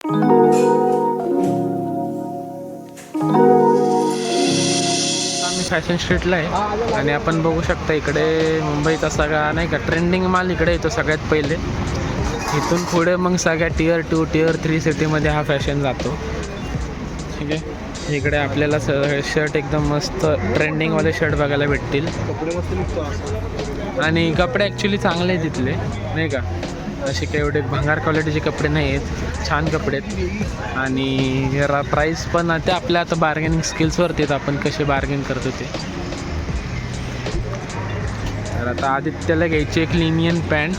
आम्ही फॅशन स्ट्रीटला आहे आणि आपण बघू शकता इकडे मुंबईचा सगळा नाही का ट्रेंडिंग माल इकडे येतो सगळ्यात पहिले. इथून पुढे मग सगळ्या टियर 2 टियर 3 सिटीमध्ये हा फॅशन जातो. ठीक आहे, इकडे आपल्याला शर्ट एकदम मस्त ट्रेंडिंगवाले शर्ट बघायला भेटतील आणि कपडे ॲक्च्युली चांगले आहेत तिथले नाही का, असे काही एवढे भंगार क्वालिटीचे कपडे नाही आहेत, छान कपडे आहेत आणि जरा प्राईस पण ते आपल्या आता बार्गेनिंग स्किल्सवरती आहेत, आपण कसे बार्गेन करतो ते. तर आता आदित्यला घ्यायची एक लिनियन पॅन्ट,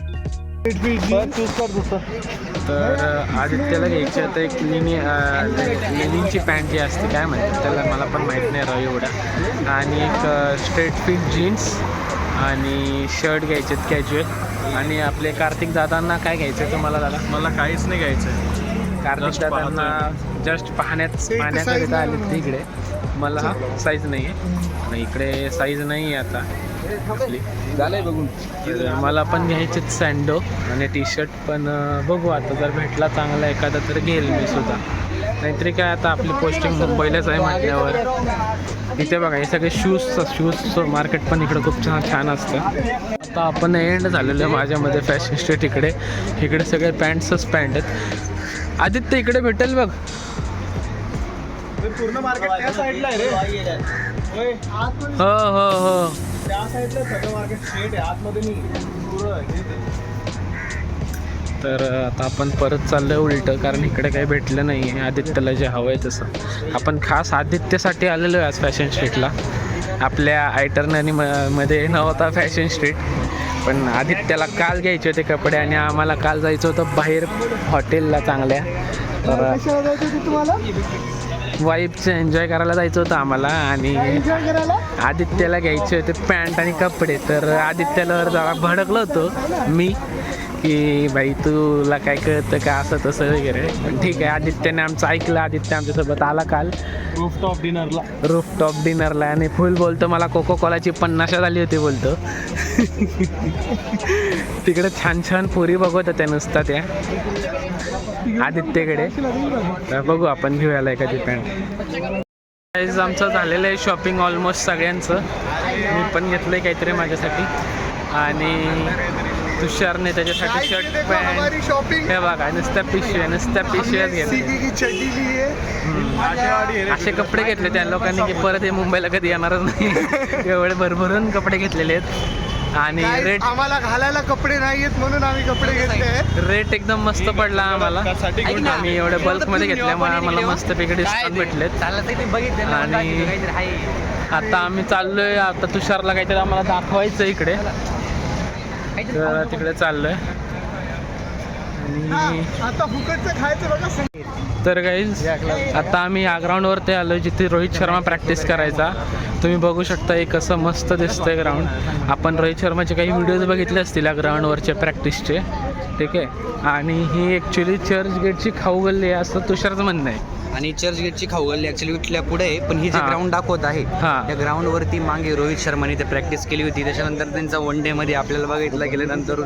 तर आदित्यला घ्यायची आता एक लिनिनची पॅन्ट जी असते काय म्हणतात त्याला मला पण माहीत नाही राव एवढा, आणि एक स्ट्रेट फिट जीन्स आणि शर्ट घ्यायचे आहेत कॅज्युअल. आणि आपले कार्तिक दादांना काय घ्यायचं आहे तुम्हाला दादा? मला काहीच नाही घ्यायचं आहे, कार्तिक दादांना जस्ट पाहण्याकरिता आले ते इकडे. मला हा साईज नाही आहे आणि इकडे साईज नाही आहे आता झालंय बघून. तर मला पण घ्यायचेच सँडो आणि टी शर्ट, पण बघू आता जर भेटला चांगला एखादा तर घेईल मी सुद्धा, नाहीतरी काय आता आपली पोस्टिंग मुंबईलाच आहे म्हटल्यावर. इथे बघा हे सगळे शूजचं मार्केट पण इकडं खूप छान असतं. आता आपण एंड झालेलं आहे माझ्यामध्ये फॅशन स्ट्रीट. इकडे सगळे पॅन्ट्सच पॅन्ट आहेत. आदित्य इकडे भेटेल बघ, पूर्ण मार्केट त्या साईडला आहे रे. हो हो हो, त्या साईडला सगळं मार्केट स्ट्रेट आहे, आतमध्ये नाही. तर आता आपण परत चाललोय उलटं, कारण इकडे काही भेटलं नाही आहे आदित्यला जे हवं आहे तसं. आपण खास आदित्यसाठी आलेलो आहे आज फॅशन स्ट्रीटला. आपल्या आयटर्नरी मध्ये नव्हता फॅशन स्ट्रीट, पण आदित्यला काल घ्यायचे होते कपडे आणि आम्हाला काल जायचं होतं बाहेर हॉटेलला चांगल्या. तर वाईफचं एन्जॉय करायला जायचं होतं आम्हाला आणि आदित्यला घ्यायचे होते पॅन्ट आणि कपडे. तर आदित्यला जरा भडकलो होतो मी की भाई तुला काय कळतं का असं तसं वगैरे, पण ठीक आहे आदित्यने आमचं ऐकलं. आदित्य आमच्यासोबत आला काल रूफटॉप डिनरला आणि फुल बोलतो मला कोको कोलाची 50 झाली होती बोलतो. तिकडे छान पोरी बघत होत्या नुसता त्या आदित्यकडे. तर बघू आपण घेऊयाला एखादी पॅन्ट. आमचं झालेलं आहे शॉपिंग ऑलमोस्ट सगळ्यांचं. मी पण घेतलं आहे काहीतरी माझ्यासाठी आणि तुषारने त्याच्यासाठी शर्ट पॅन्ट. हे बघा नुसत्या पिशव्याच घेतल्या. असे कपडे घेतले त्या लोकांनी की परत हे मुंबईला कधी येणारच नाही. एवढे भरभरून कपडे घेतलेले आहेत आणि रेट आम्हाला घालायला कपडे नाही आहेत म्हणून आम्ही कपडे घेतले. रेट एकदम मस्त पडला आम्हाला. आम्ही एवढ्या बल्कमध्ये घेतल्यामुळे आम्हाला मस्तपैकी डिस्काउंट भेटलेत. आणि आता आम्ही चाललोय, आता तुषारला काहीतरी आम्हाला दाखवायचं इकडे, तर तिकडे चाललोय. आणि आता फुकटचं खायचं बघा. तर गाईज आता आम्ही या ग्राउंडवरती आलो जिथे रोहित शर्मा प्रॅक्टिस करायचा. तुम्ही बघू शकता एक कसं मस्त दिसतंय ग्राउंड. आपण रोहित शर्माचे काही व्हिडिओज बघितले असतील या ग्राउंडवरचे प्रॅक्टिसचे, ठीक आहे. आणि ही ॲक्च्युली चर्चगेटची खाऊ गल्ली आहे असं तुषारचं म्हणणं आहे. आणि चर्चगेटची खाऊ गल्ली ॲक्च्युली उठल्या पुढे आहे, पण ही जे ग्राउंड दाखवत आहे त्या ग्राउंडवरती मागे रोहित शर्माने ते प्रॅक्टिस केली होती. त्याच्यानंतर त्यांचा वन डेमध्ये आपल्याला बघितलं गेल्यानंतर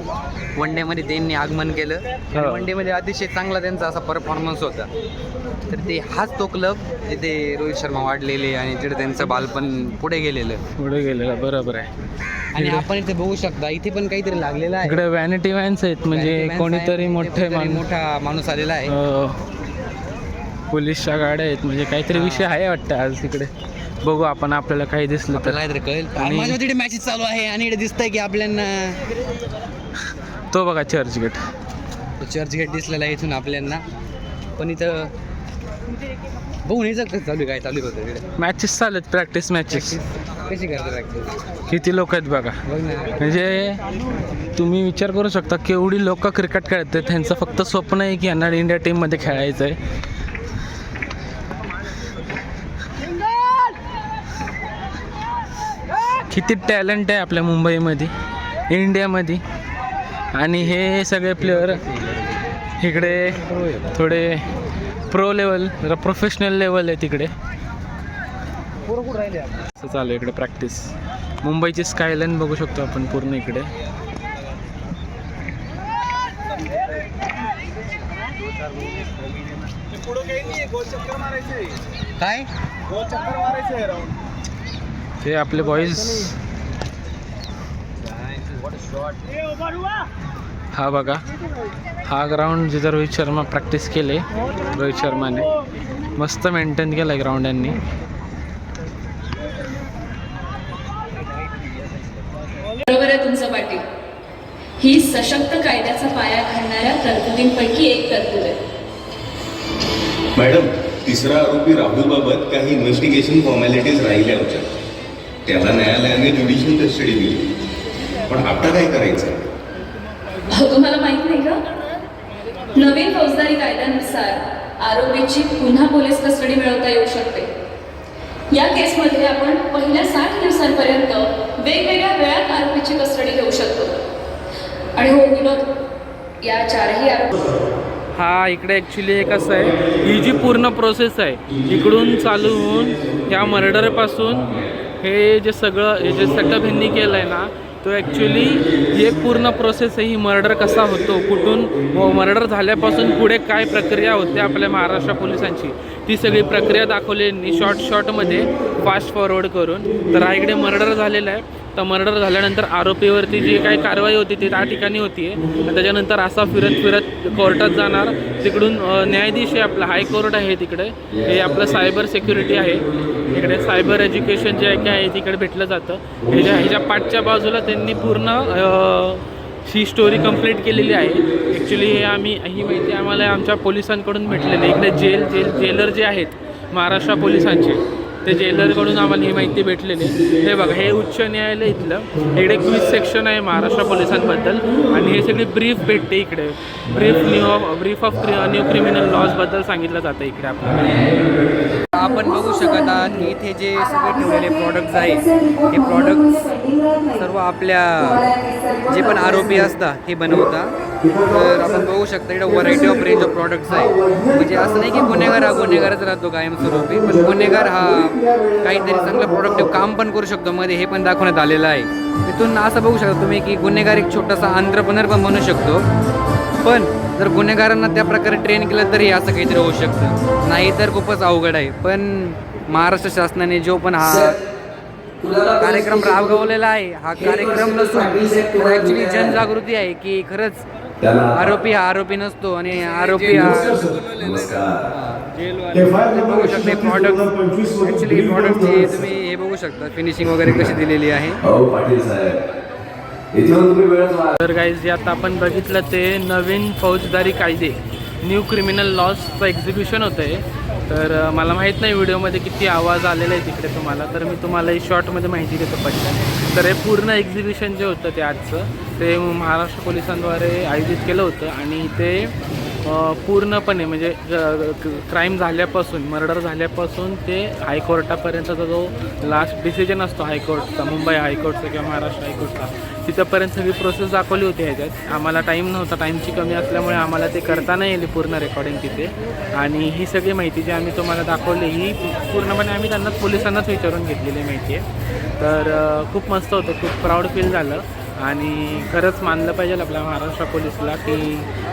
वन डेमध्ये त्यांनी आगमन केलं. वन डेमध्ये अतिशय चांगला त्यांचा असा परफॉर्मन्स होता. तर ते हाच तो क्लब जिथे रोहित शर्मा वाढलेले आणि तिथे त्यांचं बालपण पुढे गेलेलं बरोबर आहे. आणि आपण इथे बघू शकता इथे पण काहीतरी लागलेलं आहे. इकडे व्हॅनिटी व्हॅन्स आहेत, म्हणजे कोणीतरी मोठा माणूस आलेला आहे. पोलीसच्या गाड्या आहेत, म्हणजे काहीतरी विषय आहे वाटतं आज तिकडे. बघू आपण, आपल्याला काही दिसलं तर काहीतरी कळेल. आणि माझ्या तिथे मॅचेस चालू आहे आणि इकडे दिसतंय की आपल्याला तो बघा चर्चगेट दिसलेला आहे इथून आपल्याला. पण इथं बघून यायचं कसं चालू काय चालू होतं तिकडे. मॅचेस चालू आहेत, प्रॅक्टिस मॅचेस. कशी करतो प्रॅक्टिस? किती लोक आहेत बघा. म्हणजे तुम्ही विचार करू शकता केवढी लोक क्रिकेट खेळतात. त्यांचं फक्त स्वप्न आहे की यांना इंडिया टीममध्ये खेळायचं आहे. किती टॅलेंट आहे आपल्या मुंबईमध्ये, इंडियामध्ये. आणि हे सगळे प्लेयर इकडे थोडे प्रो लेवल, जरा प्रोफेशनल लेवल आहे तिकडे. असं चालू आहे इकडे प्रॅक्टिस. मुंबईची स्कायलाईन बघू शकतो आपण पूर्ण इकडे. पुढे काही नाही, गोल चक्कर मारायचे, काय गोल चक्कर मारायचे राऊंड. ते आपले बॉईज. हा बघा, हा ग्राउंड जिथं रोहित शर्मा प्रॅक्टिस केले. रोहित शर्माने मस्त मेंटेन केलं ग्राउंड यांनी. बरोबर आहे तुमचं पाटील. ही सशक्त कायद्याचा पाया घालणाऱ्या तरतुदींपैकी एक तरतूद आहे. मॅडम, तिसरा आरोपी राहुल बाबत काही इन्व्हेस्टिगेशन फॉर्मॅलिटीज राहिल्या होत्या. त्याला न्यायालयाने ज्युडिशियल कस्टडी दिली. पण आता काय करायचं? तुम्हाला माहित नाही का, नवीन फौजदारी कायद्यानुसार आरोपीची पुन्हा पोलीस कस्टडी मिळवता येऊ शकते. या केसमध्ये आपण पहिल्या 60 दिवसांपर्यंत वेगवेगळ्या वेळात आरोपीची कस्टडी घेऊ शकतो. आणि हो विनोद, या 4ही आरोपी. हा इकडे ॲक्च्युली हे कसं आहे, ही जी पूर्ण प्रोसेस आहे इकडून चालू होऊन ह्या मर्डरपासून हे जे सगळं हे जे सेटअप ह्यांनी केलं आहे ना, तो ॲक्च्युली हे पूर्ण प्रोसेस आहे. ही मर्डर कसा होतो, कुठून मर्डर झाल्यापासून पुढे काय प्रक्रिया होते आपल्या महाराष्ट्र पोलिसांची, ती सगळी प्रक्रिया दाखवली शॉर्टमध्ये फास्ट फॉरवर्ड करून. तर हा इकडे मर्डर झालेला आहे. तर मर्डर झाल्यानंतर आरोपीवरती जी काही कारवाई होती ती त्या ठिकाणी होती आहे. त्याच्यानंतर असा फिरत कोर्टात जाणार. तिकडून न्यायाधीश आहे, आपलं हायकोर्ट आहे तिकडे. हे आपलं सायबर सिक्युरिटी आहे इकडे. सायबर एज्युकेशन जे काय आहे तिकडे भेटलं जातं. ह्याच्या पाठच्या बाजूला त्यांनी पूर्ण ही स्टोरी कंप्लीट केलेली आहे. ॲक्च्युली ही माहिती आम्हाला आमच्या पोलिसांकडून भेटलेली. इकडे जेलर जे आहेत महाराष्ट्र पोलिसांचे, ते जेलरकडून आम्हाला ही माहिती भेटलेली. हे बघा, हे उच्च न्यायालय इथलं. इकडे क्विज सेक्शन आहे महाराष्ट्र पोलिसांबद्दल. आणि हे सगळी ब्रीफ भेटते इकडे. ब्रीफ ऑफ न्यू क्रिमिनल लॉजबद्दल सांगितलं जातं इकडे आपल्याला. आपण बघू शकत आहात की इथे जे सगळे ठेवलेले प्रॉडक्ट्स आहेत, हे प्रॉडक्ट्स सर्व आपल्या जे पण आरोपी असतात हे बनवतात. तर आपण बघू शकता इकडे variety of range of products आहे. म्हणजे असं नाही की गुन्हेगार हा गुन्हेगारच राहतो कायमस्वरूपी, पण गुन्हेगार हा काहीतरी चांगलं प्रोडक्टिव्ह काम पण करू शकतो मध्ये, हे पण दाखवण्यात आलेलं आहे. तिथून असं बघू शकता तुम्ही की गुन्हेगार एक छोटासा एंटरप्रेनर पण बनू शकतो. पण जर गुन्हेगारांना त्या प्रकारे ट्रेन केलं तरी असं काहीतरी होऊ शकतं, नाही तर खूपच अवघड आहे. पण महाराष्ट्र शासनाने जो पण हा कार्यक्रम राबवलेला आहे, हा कार्यक्रम नसून ॲक्च्युली जनजागृती आहे की खरंच आरोपी हा आरोपी नसतो आणि आरोपी हा बघू शकता. प्रॉडक्ट ॲक्च्युली प्रॉडक्टची तुम्ही हे बघू शकता फिनिशिंग वगैरे कशी दिलेली आहे. तर गाईज, जे आता आपण बघितलं ते नवीन फौजदारी कायदे, न्यू क्रिमिनल लॉजचं एक्झिक्युशन होतं आहे. तर मला माहीत नाही व्हिडिओमध्ये किती आवाज आलेला आहे तिकडे तुम्हाला, तर मी तुम्हाला शॉर्टमध्ये माहिती देतो पटकन. तर हे पूर्ण एक्झिबिशन जे होतं ते आजचं, ते महाराष्ट्र पोलिसांद्वारे आयोजित केलं होतं. आणि ते पूर्णपणे म्हणजे क्राईम झाल्यापासून, मर्डर झाल्यापासून ते हायकोर्टापर्यंतचा जो लास्ट डिसिजन असतो हायकोर्टचा, मुंबई हायकोर्टचा किंवा महाराष्ट्र हायकोर्टचा, तिथंपर्यंत सगळी प्रोसेस दाखवली होती ह्याच्यात. आम्हाला टाईम नव्हता, टाईमची कमी असल्यामुळे आम्हाला ते करता नाही आली पूर्ण रेकॉर्डिंग तिथे. आणि ही सगळी माहिती जी आम्ही तुम्हाला दाखवली ही पूर्णपणे आम्ही पोलिसांनाच विचारून घेतलेली माहिती आहे. तर खूप मस्त होतं, खूप प्राऊड फील झालं. आणि खरंच मानलं पाहिजे आपल्या महाराष्ट्र पोलिसला की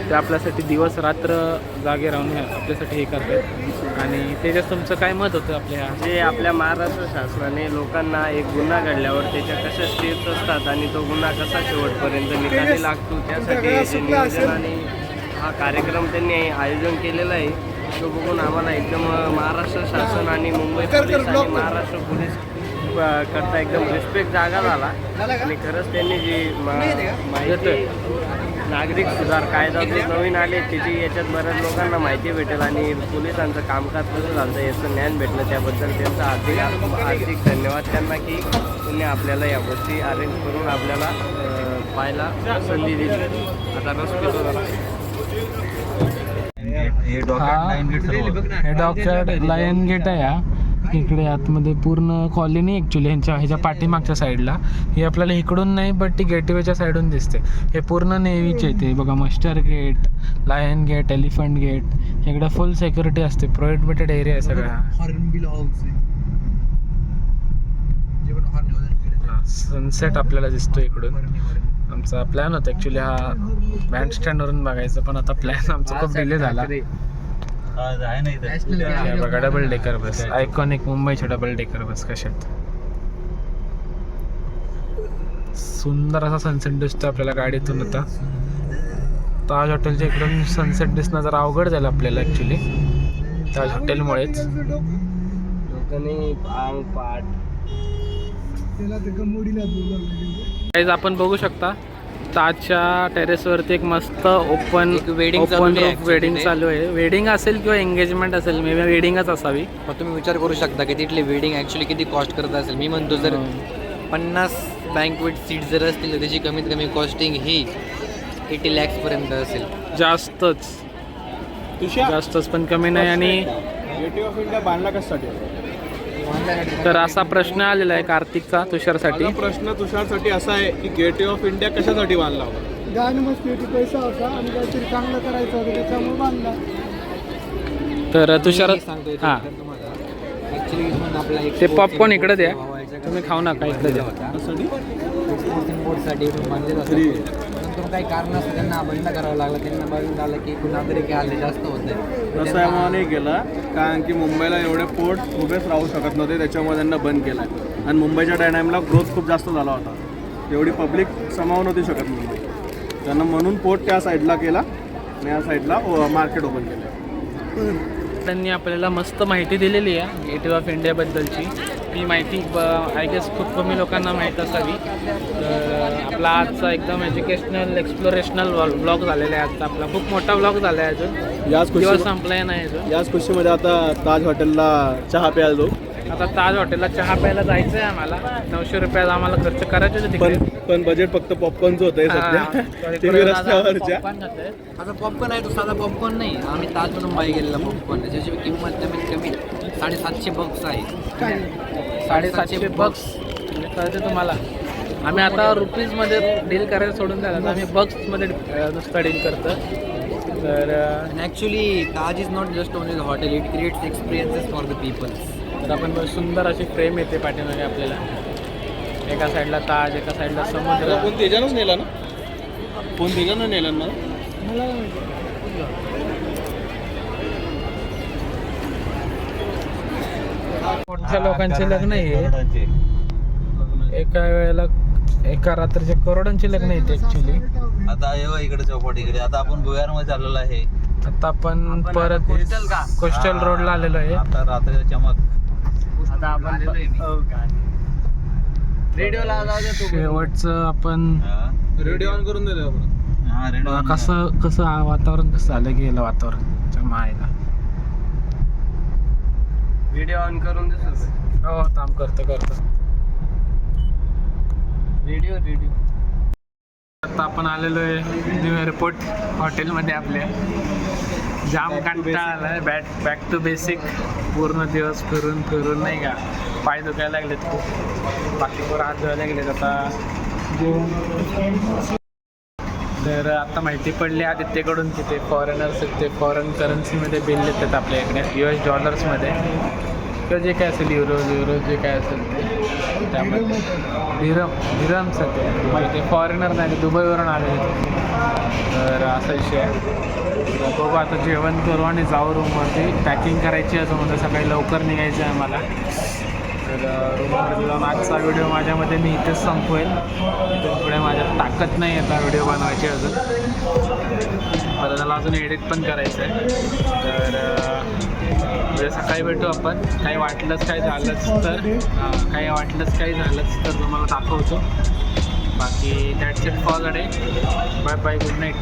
ते आपल्यासाठी दिवस रात्र जागे राहून आपल्यासाठी हे करतात. आणि त्याच्यात तुमचं काय मत होतं आपल्या जे आपल्या महाराष्ट्र शासनाने लोकांना एक गुन्हा घडल्यावर त्याच्या कशा स्टेप्स असतात आणि तो गुन्हा कसा शेवटपर्यंत निकाली लागतो, त्यासाठी जे नियोजन आणि हा कार्यक्रम त्यांनी आयोजन केलेला आहे, तो बघून आम्हाला एकदम महाराष्ट्र शासन आणि मुंबई पोलीस आणि महाराष्ट्र पोलीस करता एकदम रिस्पेक्ट जागा झाला. आणि खरंच त्यांनी जी माहिती नागरिक सुधार कायदा जो नवीन आले त्याची याच्यात बऱ्याच लोकांना माहिती भेटेल आणि पोलिसांचं कामकाज कसं झालं याचं ज्ञान भेटलं, त्याबद्दल त्यांचा हार्दिक धन्यवाद त्यांना की त्यांनी आपल्याला या गोष्टी अरेंज करून आपल्याला पाहायला संधी दिली. आता हे डॉक्टर लायन गेट आहे. इकडे आतमध्ये पूर्ण कॉलनी ॲक्च्युली ह्याच्या पाठीमागच्या साईडला. ही आपल्याला इकडून नाही बट ती गेटवेच्या साईडून दिसते. हे पूर्ण नेव्हीचे ते बघा, muster gate, lion gate, elephant gate. इकडे फुल सिक्युरिटी असते, प्रोहिबिटेड एरिया आहे सगळा. सनसेट आपल्याला दिसतो इकडून. आमचा प्लॅन होता ॲक्च्युली हा बँड स्टँडवरून बघायचा, पण आता प्लॅन आमचा खूप डिले झाला. हे बघा डबल डेकर बस, आयकॉनिक मुंबईच्या डबल डेकर बस कशात सुंदर असा सनसेट दिसतो आपल्याला गाडीतून. आता ताज हॉटेलच्या इकडून सनसेट दिसणं जरा अवघड झालं आपल्याला ॲक्च्युली ताज हॉटेलमुळेच. गाईज आपण बघू शकता ताजच्या टेरेसवरती एक मस्त ओपन wedding चालू आहे वेडिंग actually चालू आहे. वेडिंग असेल किंवा एंगेजमेंट असेल, मे बी वेडिंगच असावी. मग तुम्ही विचार करू शकता की तिथले वेडिंग ॲक्च्युली किती कॉस्ट करत असेल. मी म्हणतो जर 50 बँकवेट सीट जर असतील तर त्याची कमीत कमी कॉस्टिंग ही 80 lakhsपर्यंत असेल. जास्तच पण कमी नाही. आणि गेटवे ऑफ इंडिया बांधला कशासाठी? तर असा प्रश्न आलेला आहे कार्तिकचा तुषारसाठी. माझा प्रश्न तुषारसाठी असा आहे की गेटवे ऑफ इंडिया कशासाठी बांधला होता? गाणी मस्ती होती, पैसा होता आणि काहीतरी चांगलं करायचं होतं त्याच्यामुळे बांधला. तर तुषार सांगतो हां ॲक्च्युली आपला ते पॉपकॉर्न इकडे द्या, तुम्ही खाऊ नका, इकडे द्या. बोर्डसाठी बांधलेलं असतं. परंतु काही कारण असतं त्यांना बंद करावं लागलं. त्यांना बघून आलं की नागरिक आले जास्त होत नाही. तसं आहे नाही केला कारण की मुंबईला एवढे पोर्ट उभेच राहू शकत नव्हते, त्याच्यामुळे त्यांना बंद केला आहे. आणि मुंबईच्या टायमाला ग्रोथ खूप जास्त झाला होता, एवढी पब्लिक समावून नव्हती शकत मुंबई. त्यांना म्हणून पोर्ट त्या साईडला केला आणि या साईडला मार्केट ओपन केलं. त्यांनी आपल्याला मस्त माहिती दिलेली आहे गेटवे ऑफ इंडियाबद्दलची. ती माहिती आय गेस खूप कमी लोकांना माहीत असावी. आपला आजचा एकदम एज्युकेशनल एक्सप्लोरेशनल ब्लॉग झालेला आहे. आजचा आपला खूप मोठा ब्लॉग झाला आहे. अजून याच दिवस संपलाय नाही अजून. याच खुशीमध्ये आता ताज हॉटेलला चहा प्यायला जाऊ. आता ताज हॉटेलला चहा प्यायला जायचं आहे आम्हाला. 900 रुपयाला आम्हाला खर्च करायचे होते तिकडे. पण बजेट फक्त पॉपकॉर्नचं होतं आहे सध्या. TV रस्त्यावरच्या आता पॉपकॉर्न आहे तो साधा पॉपकॉर्न नाही. आम्ही ताजमधून बाय केलेला पॉपकॉर्न त्याची किंमत कमीत कमी 750 बक्स आहे. 750 बक्स कळते तुम्हाला. आम्ही आता रुपीजमध्ये डील करायला सोडून द्यायला, तर आम्ही बक्समध्ये नुसतं डील करतो. तर actually Taj is not just only the hotel, it creates experiences for the people. तर आपण सुंदर अशी फ्रेम येते पाठीमागे आपल्याला. एका साईडला ताज, एका साईडला समुद्र. कोण तेजानंच नेला ना? कोण तेजानं नेला ना? मोठ्या लोकांचे लग्न आहे. एका वेळेला एका रात्रीचे करोडांची लग्न येते ऍक्च्युली. आता येवा इकडे चौपाटीकडे. आता आपण भुयारमध्ये चाललेलो आहे. आता आपण परत कोस्टल रोडला आलेलो आहे. आता रात्री चमक. आता आपण रेडिओ लावला शेवटचं आपण रेडिओ ऑन करून दिले आपण. हा रेडिओ कसं वातावरण कसं झालं गेलं वातावरण मायला. व्हिडिओ ऑन करून दिसत. हो काम करतो रेडिओ. आता आपण आलेलो आहे न्यू एअरपोर्ट हॉटेलमध्ये. आपल्या जाम कंटाळा आलाय. Back to basic. पूर्ण दिवस फिरून नाही का पाय दुखायला लागलेत खूप. बाकी पूर्ण हात धुवायला लागलेत. आता तर आता माहिती पडली आदित्यकडून की ते फॉरेनर्स ते फॉरेन करन्सीमध्ये बिल देतात आपल्या इकडे US डॉलर्समध्ये किंवा जे काय असेल युरो जे काय असेल ते त्यामध्ये धिरम्स आहेत ते फॉरेनर नाही दुबईवरून आलेले. तर असा विषय आहे. बघू आता जेवण करू आणि जाऊ रूमवरती. पॅकिंग करायची असं म्हणजे सकाळी लवकर निघायचं आहे आम्हाला. तर रूमवरती जाऊन आजचा व्हिडिओ माझ्यामध्ये मी इथेच संपवेल. पुढे माझ्यात ताकद नाही आता व्हिडिओ बनवायची अजून. तर त्याला अजून एडिट पण करायचं आहे. तर म्हणजे सकाळी भेटू आपण. काही वाटलंच काही झालंच तर तुम्हाला दाखवतो. बाकी that's it for the day. Bye bye, good night.